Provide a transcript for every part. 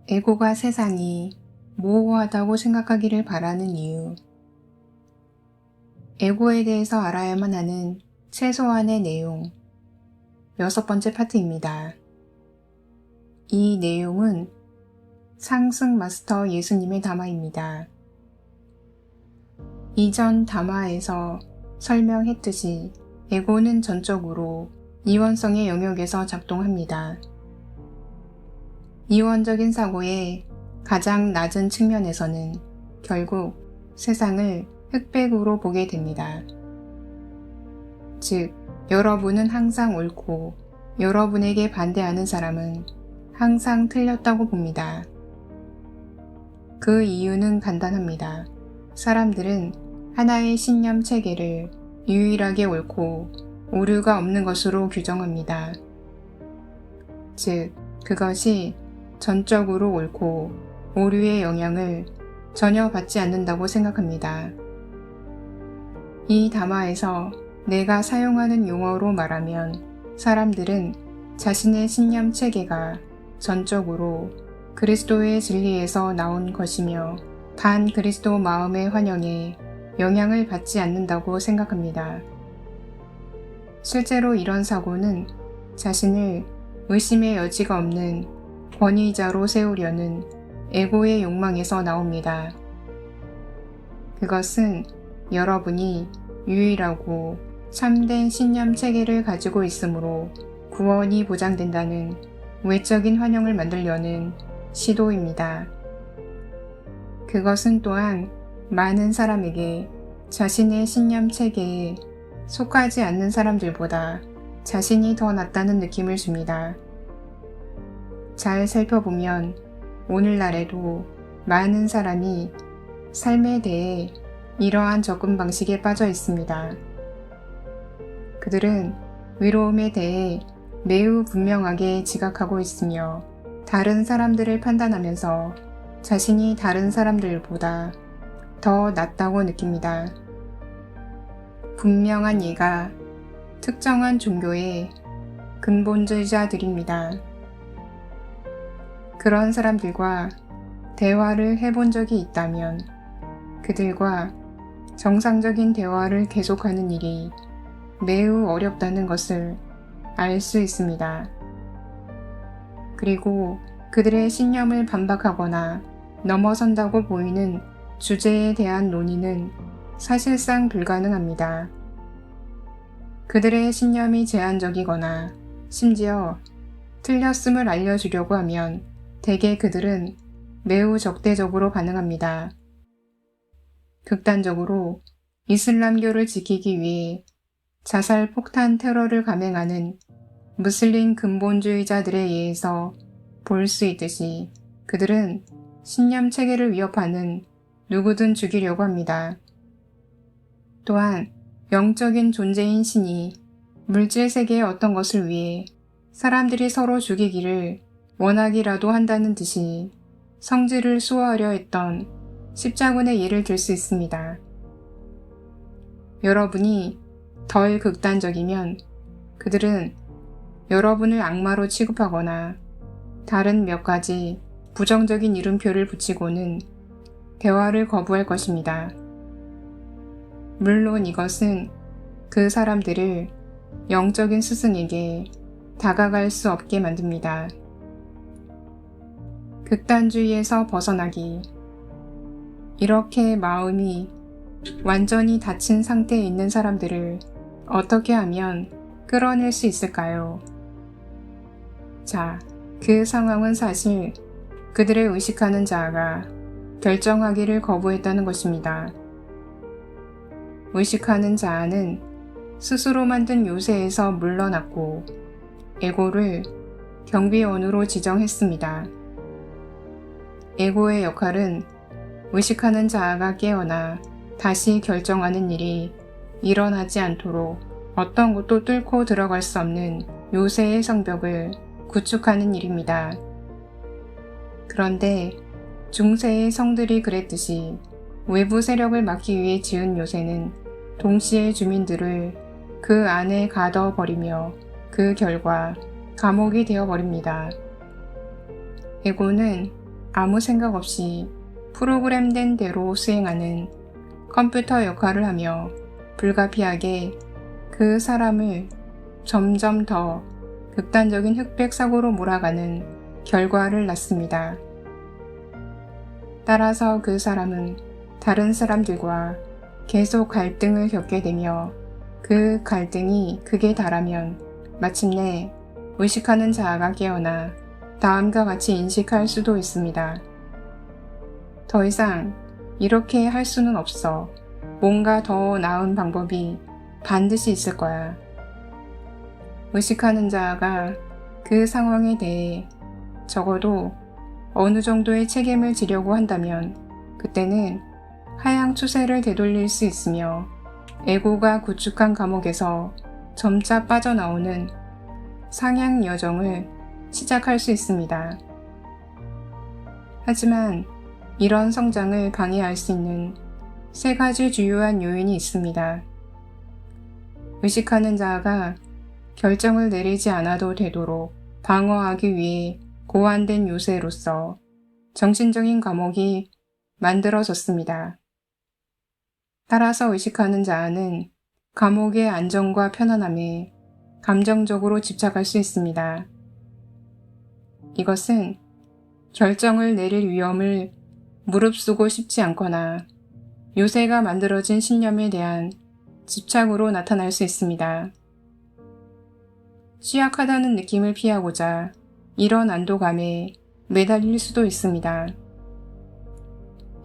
에고가 세상이 모호하다고 생각하기를 바라는 이유. 에고에 대해서 알아야만 하는 최소한의 내용. 6번째 파트입니다. 이 내용은 상승 마스터 예수님의 담화입니다. 이전 담화에서 설명했듯이 에고는 전적으로 이원성의 영역에서 작동합니다. 이원적인 사고의 가장 낮은 측면에서는 결국 세상을 흑백으로 보게 됩니다. 즉, 여러분은 항상 옳고 여러분에게 반대하는 사람은 항상 틀렸다고 봅니다. 그 이유는 간단합니다. 사람들은 하나의 신념 체계를 유일하게 옳고 오류가 없는 것으로 규정합니다. 즉, 그것이 전적으로 옳고 오류의 영향을 전혀 받지 않는다고 생각합니다. 이 담화에서 내가 사용하는 용어로 말하면 사람들은 자신의 신념 체계가 전적으로 그리스도의 진리에서 나온 것이며 반 그리스도 마음의 환영에 영향을 받지 않는다고 생각합니다. 실제로 이런 사고는 자신을 의심의 여지가 없는 권위자로 세우려는 에고의 욕망에서 나옵니다. 그것은 여러분이 유일하고 참된 신념 체계를 가지고 있으므로 구원이 보장된다는 외적인 환영을 만들려는 시도입니다. 그것은 또한 많은 사람에게 자신의 신념 체계에 속하지 않는 사람들보다 자신이 더 낫다는 느낌을 줍니다. 잘 살펴보면 오늘날에도 많은 사람이 삶에 대해 이러한 접근 방식에 빠져 있습니다. 그들은 위로움에 대해 매우 분명하게 지각하고 있으며 다른 사람들을 판단하면서 자신이 다른 사람들보다 더 낫다고 느낍니다. 분명한 예가 특정한 종교의 근본주의자들입니다. 그런 사람들과 대화를 해본 적이 있다면 그들과 정상적인 대화를 계속하는 일이 매우 어렵다는 것을 알 수 있습니다. 그리고 그들의 신념을 반박하거나 넘어선다고 보이는 주제에 대한 논의는 사실상 불가능합니다. 그들의 신념이 제한적이거나 심지어 틀렸음을 알려주려고 하면 대개 그들은 매우 적대적으로 반응합니다. 극단적으로 이슬람교를 지키기 위해 자살 폭탄 테러를 감행하는 무슬림 근본주의자들에 의해서 볼 수 있듯이 그들은 신념 체계를 위협하는 누구든 죽이려고 합니다. 또한 영적인 존재인 신이 물질 세계의 어떤 것을 위해 사람들이 서로 죽이기를 원하기라도 한다는 듯이 성질을 수호하려 했던 십자군의 예를 들 수 있습니다. 여러분이 덜 극단적이면 그들은 여러분을 악마로 취급하거나 다른 몇 가지 부정적인 이름표를 붙이고는 대화를 거부할 것입니다. 물론 이것은 그 사람들을 영적인 스승에게 다가갈 수 없게 만듭니다. 극단주의에서 벗어나기. 이렇게 마음이 완전히 닫힌 상태에 있는 사람들을 어떻게 하면 끌어낼 수 있을까요? 자, 그 상황은 사실 그들의 의식하는 자아가 결정하기를 거부했다는 것입니다. 의식하는 자아는 스스로 만든 요새에서 물러났고 에고를 경비원으로 지정했습니다. 에고의 역할은 의식하는 자아가 깨어나 다시 결정하는 일이 일어나지 않도록 어떤 것도 뚫고 들어갈 수 없는 요새의 성벽을 구축하는 일입니다. 그런데 중세의 성들이 그랬듯이 외부 세력을 막기 위해 지은 요새는 동시에 주민들을 그 안에 가둬버리며 그 결과 감옥이 되어버립니다. 에고는 아무 생각 없이 프로그램된 대로 수행하는 컴퓨터 역할을 하며 불가피하게 그 사람을 점점 더 극단적인 흑백 사고로 몰아가는 결과를 낳습니다. 따라서 그 사람은 다른 사람들과 계속 갈등을 겪게 되며 그 갈등이 극에 달하면 마침내 의식하는 자아가 깨어나 다음과 같이 인식할 수도 있습니다. 더 이상 이렇게 할 수는 없어. 뭔가 더 나은 방법이 반드시 있을 거야. 의식하는 자아가 그 상황에 대해 적어도 어느 정도의 책임을 지려고 한다면 그때는 하향 추세를 되돌릴 수 있으며 에고가 구축한 감옥에서 점차 빠져나오는 상향 여정을 시작할 수 있습니다. 하지만 이런 성장을 방해할 수 있는 3가지 주요한 요인이 있습니다. 의식하는 자아가 결정을 내리지 않아도 되도록 방어하기 위해 고안된 요새로서 정신적인 감옥이 만들어졌습니다. 따라서 의식하는 자아는 감옥의 안정과 편안함에 감정적으로 집착할 수 있습니다. 이것은 결정을 내릴 위험을 무릅쓰고 싶지 않거나 요새가 만들어진 신념에 대한 집착으로 나타날 수 있습니다. 취약하다는 느낌을 피하고자 이런 안도감에 매달릴 수도 있습니다.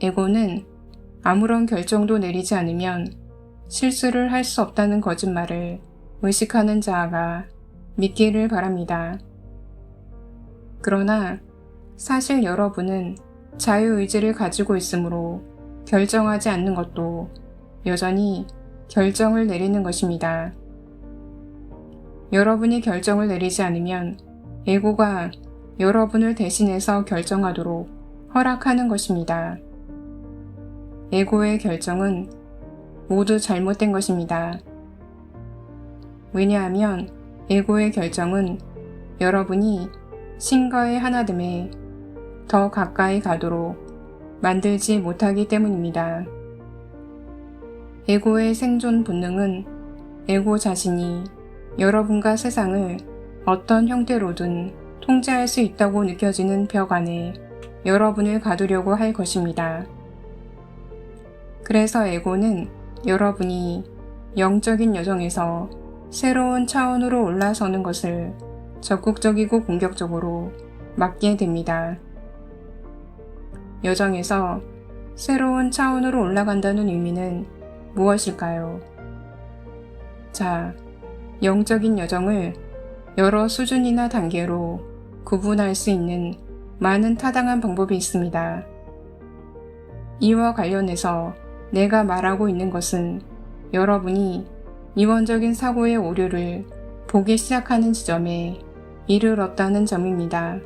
에고는 아무런 결정도 내리지 않으면 실수를 할 수 없다는 거짓말을 의식하는 자아가 믿기를 바랍니다. 그러나 사실 여러분은 자유의지를 가지고 있으므로 결정하지 않는 것도 여전히 결정을 내리는 것입니다. 여러분이 결정을 내리지 않으면 에고가 여러분을 대신해서 결정하도록 허락하는 것입니다. 에고의 결정은 모두 잘못된 것입니다. 왜냐하면 에고의 결정은 여러분이 신과의 하나됨에 더 가까이 가도록 만들지 못하기 때문입니다. 에고의 생존 본능은 에고 자신이 여러분과 세상을 어떤 형태로든 통제할 수 있다고 느껴지는 벽 안에 여러분을 가두려고 할 것입니다. 그래서 에고는 여러분이 영적인 여정에서 새로운 차원으로 올라서는 것을 적극적이고 공격적으로 막게 됩니다. 여정에서 새로운 차원으로 올라간다는 의미는 무엇일까요? 자, 영적인 여정을 여러 수준이나 단계로 구분할 수 있는 많은 타당한 방법이 있습니다. 이와 관련해서 내가 말하고 있는 것은 여러분이 이원적인 사고의 오류를 보기 시작하는 지점에 이르렀다는 점입니다.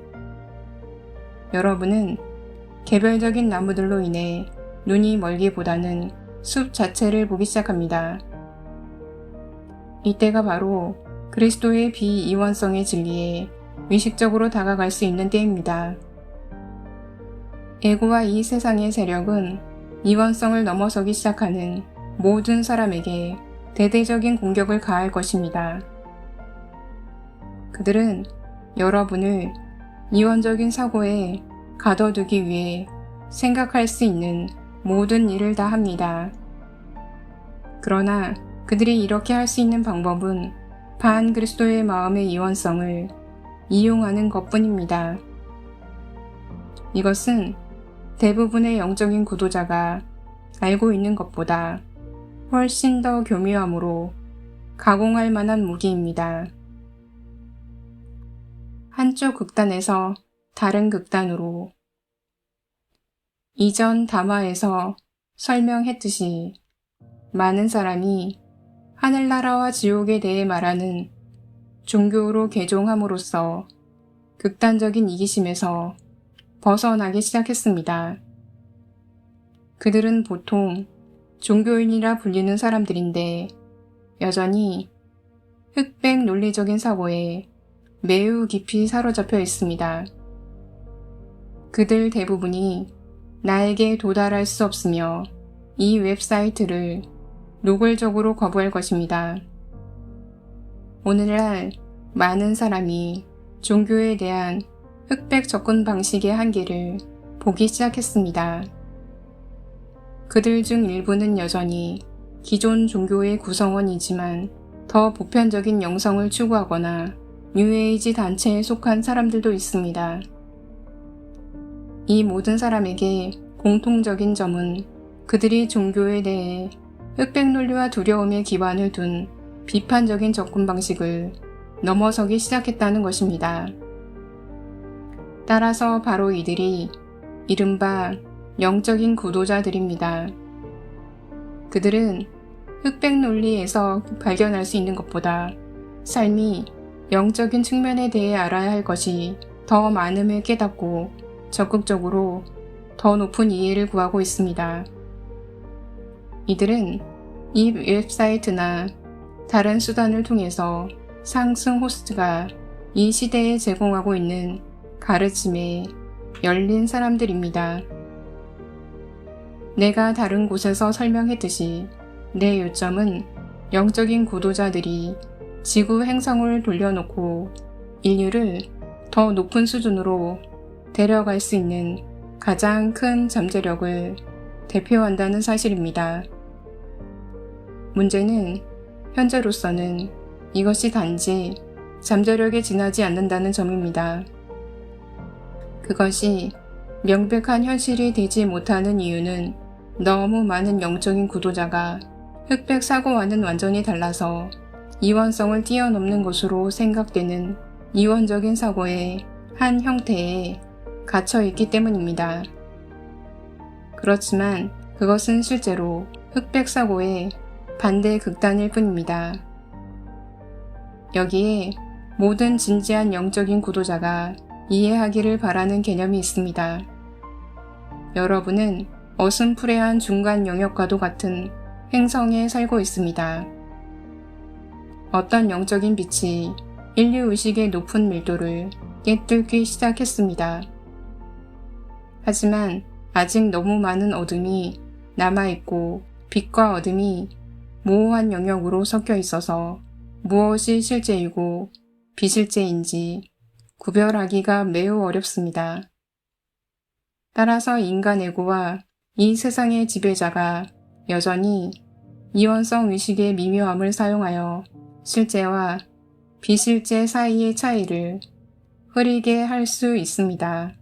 여러분은 개별적인 나무들로 인해 눈이 멀기보다는 숲 자체를 보기 시작합니다. 이때가 바로 그리스도의 비이원성의 진리에 의식적으로 다가갈 수 있는 때입니다. 에고와 이 세상의 세력은 이원성을 넘어서기 시작하는 모든 사람에게 대대적인 공격을 가할 것입니다. 그들은 여러분을 이원적인 사고에 가둬두기 위해 생각할 수 있는 모든 일을 다 합니다. 그러나 그들이 이렇게 할 수 있는 방법은 반그리스도의 마음의 이원성을 이용하는 것뿐입니다. 이것은 대부분의 영적인 구도자가 알고 있는 것보다 훨씬 더 교묘함으로 가공할 만한 무기입니다. 한쪽 극단에서 다른 극단으로 이전 담화에서 설명했듯이 많은 사람이 하늘나라와 지옥에 대해 말하는 종교로 개종함으로써 극단적인 이기심에서 벗어나기 시작했습니다. 그들은 보통 종교인이라 불리는 사람들인데 여전히 흑백 논리적인 사고에 매우 깊이 사로잡혀 있습니다. 그들 대부분이 나에게 도달할 수 없으며 이 웹사이트를 노골적으로 거부할 것입니다. 오늘날 많은 사람이 종교에 대한 흑백 접근 방식의 한계를 보기 시작했습니다. 그들 중 일부는 여전히 기존 종교의 구성원이지만 더 보편적인 영성을 추구하거나 뉴에이지 단체에 속한 사람들도 있습니다. 이 모든 사람에게 공통적인 점은 그들이 종교에 대해 흑백 논리와 두려움에 기반을 둔 비판적인 접근 방식을 넘어서기 시작했다는 것입니다. 따라서 바로 이들이 이른바 영적인 구도자들입니다. 그들은 흑백 논리에서 발견할 수 있는 것보다 삶이 영적인 측면에 대해 알아야 할 것이 더 많음을 깨닫고 적극적으로 더 높은 이해를 구하고 있습니다. 이들은 이 웹사이트나 다른 수단을 통해서 상승 호스트가 이 시대에 제공하고 있는 가르침에 열린 사람들입니다. 내가 다른 곳에서 설명했듯이 내 요점은 영적인 구도자들이 지구 행성을 돌려놓고 인류를 더 높은 수준으로 데려갈 수 있는 가장 큰 잠재력을 대표한다는 사실입니다. 문제는 현재로서는 이것이 단지 잠재력에 지나지 않는다는 점입니다. 그것이 명백한 현실이 되지 못하는 이유는 너무 많은 영적인 구도자가 흑백 사고와는 완전히 달라서 이원성을 뛰어넘는 것으로 생각되는 이원적인 사고의 한 형태에 갇혀 있기 때문입니다. 그렇지만 그것은 실제로 흑백 사고의 반대 극단일 뿐입니다. 여기에 모든 진지한 영적인 구도자가 이해하기를 바라는 개념이 있습니다. 여러분은 어슴푸레한 중간 영역과도 같은 행성에 살고 있습니다. 어떤 영적인 빛이 인류의식의 높은 밀도를 깨뚫기 시작했습니다. 하지만 아직 너무 많은 어둠이 남아있고 빛과 어둠이 모호한 영역으로 섞여 있어서 무엇이 실제이고 비실제인지 구별하기가 매우 어렵습니다. 따라서 인간 에고와 이 세상의 지배자가 여전히 이원성 의식의 미묘함을 사용하여 실제와 비실제 사이의 차이를 흐리게 할 수 있습니다.